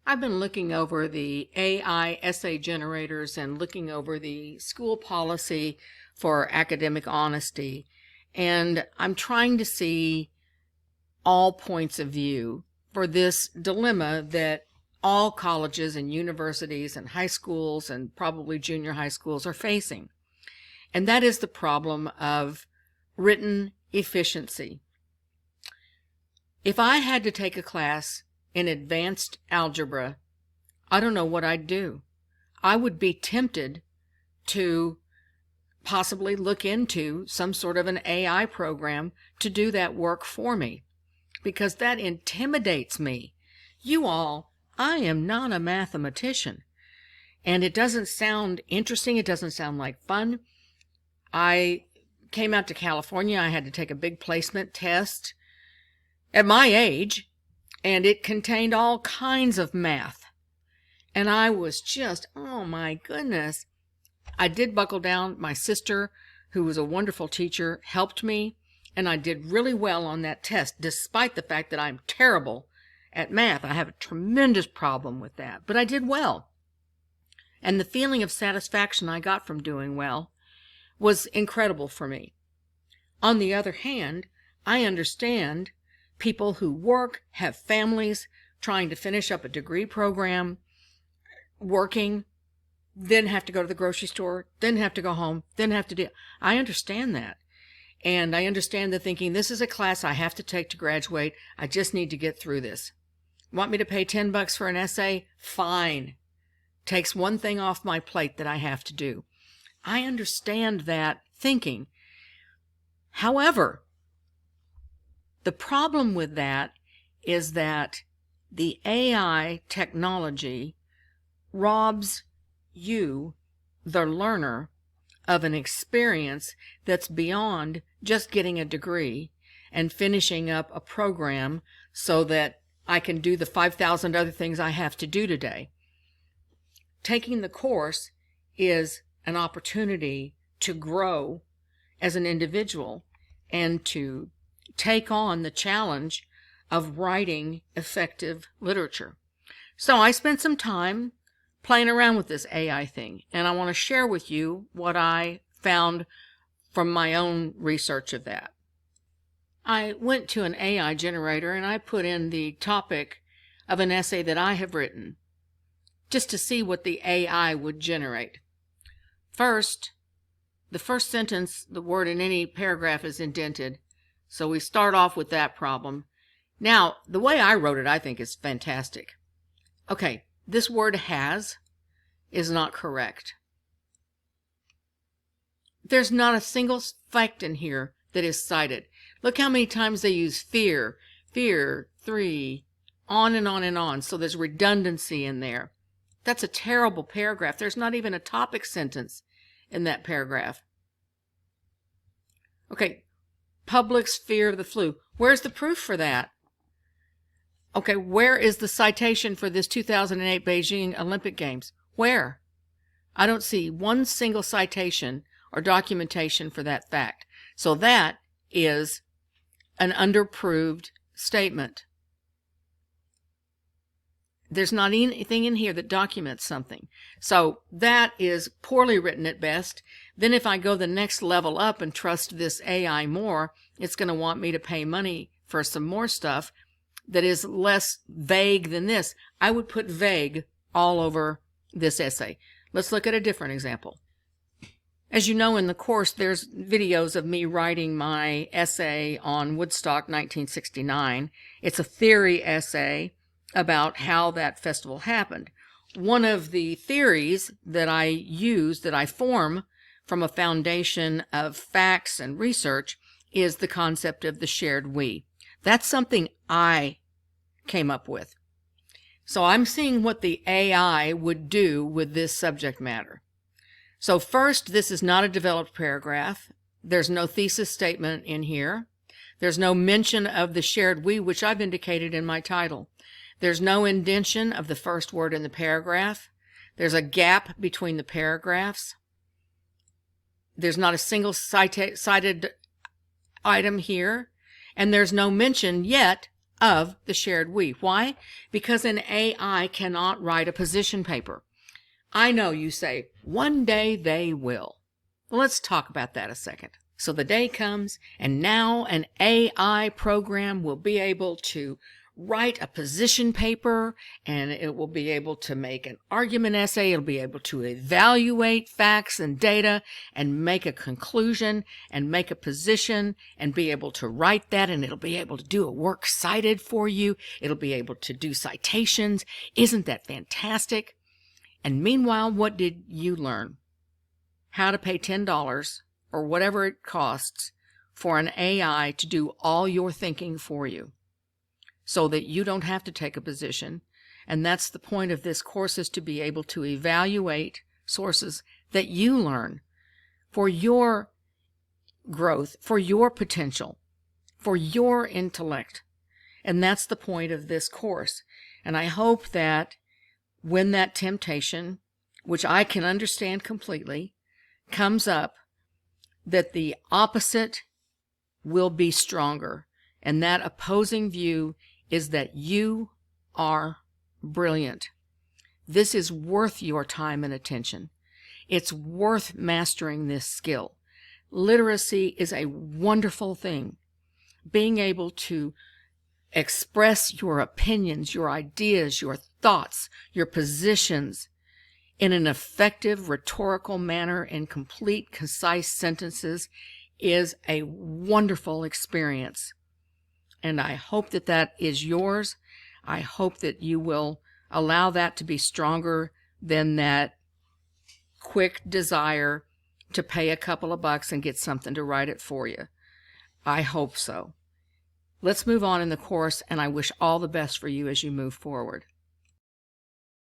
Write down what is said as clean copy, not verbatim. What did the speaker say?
I've been looking over the AI essay generators and looking over the school policy for academic honesty, and I'm trying to see all points of view for this dilemma that all colleges and universities and high schools and probably junior high schools are facing. And that is the problem of written efficiency. If I had to take a class in advanced algebra, I don't know what I'd do. I would be tempted to possibly look into some sort of an AI program to do that work for me, because that intimidates me. You all, I am not a mathematician, and it doesn't sound interesting. It doesn't sound like fun. I came out to California. I had to take a big placement test at my age, and it contained all kinds of math. And I was just, oh my goodness. I did buckle down. My sister, who was a wonderful teacher, helped me, and I did really well on that test, despite the fact that I'm terrible at math. I have a tremendous problem with that, but I did well. And the feeling of satisfaction I got from doing well was incredible for me. On the other hand, I understand people who work, have families, trying to finish up a degree program, working, then have to go to the grocery store, then have to go home, then have to do. I understand that. And I understand the thinking, this is a class I have to take to graduate. I just need to get through this. Want me to pay $10 for an essay? Fine. Takes one thing off my plate that I have to do. I understand that thinking. However, the problem with that is that the AI technology robs you, the learner, of an experience that's beyond just getting a degree and finishing up a program so that I can do the 5,000 other things I have to do today. Taking the course is an opportunity to grow as an individual and to take on the challenge of writing effective literature. So I spent some time playing around with this AI thing, and I want to share with you what I found from my own research of that. I went to an AI generator and I put in the topic of an essay that I have written, just to see what the AI would generate. First, the first sentence, the word in any paragraph is indented, so we start off with that problem. Now, the way I wrote it, I think is fantastic. Okay, this word has is not correct. There's not a single fact in here that is cited. Look how many times they use fear, 3, on and on and on. So there's redundancy in there. That's a terrible paragraph. There's not even a topic sentence in that paragraph. Okay, public's fear of the flu. Where's the proof for that? Okay, where is the citation for this 2008 Beijing Olympic Games? Where? I don't see one single citation or documentation for that fact. So that is an underproved statement. There's not anything in here that documents something. So that is poorly written at best. Then if I go the next level up and trust this AI more, it's going to want me to pay money for some more stuff that is less vague than this. I would put vague all over this essay. Let's look at a different example. As you know, in the course, there's videos of me writing my essay on Woodstock 1969. It's a theory essay about how that festival happened. One of the theories that I use, that I form from a foundation of facts and research, is the concept of the shared we. That's something I came up with. So I'm seeing what the AI would do with this subject matter. So first, this is not a developed paragraph. There's no thesis statement in here. There's no mention of the shared we, which I've indicated in my title. There's no indentation of the first word in the paragraph. There's a gap between the paragraphs. There's not a single cited item here. And there's no mention yet of the shared we. Why? Because an AI cannot write a position paper. I know you say, one day they will. Well, let's talk about that a second. So the day comes, and now an AI program will be able to write a position paper, and it will be able to make an argument essay. It'll be able to evaluate facts and data and make a conclusion and make a position and be able to write that, and it'll be able to do a works cited for you. It'll be able to do citations. Isn't that fantastic? And meanwhile, what did you learn? How to pay $10 or whatever it costs for an AI to do all your thinking for you, so that you don't have to take a position. And that's the point of this course, is to be able to evaluate sources that you learn for your growth, for your potential, for your intellect. And that's the point of this course. And I hope that when that temptation, which I can understand completely, comes up, that the opposite will be stronger. And that opposing view is that you are brilliant. This is worth your time and attention. It's worth mastering this skill. Literacy is a wonderful thing. Being able to express your opinions, your ideas, your thoughts, your positions in an effective rhetorical manner in complete, concise sentences is a wonderful experience. And I hope that that is yours. I hope that you will allow that to be stronger than that quick desire to pay a couple of bucks and get something to write it for you. I hope so. Let's move on in the course, and I wish all the best for you as you move forward.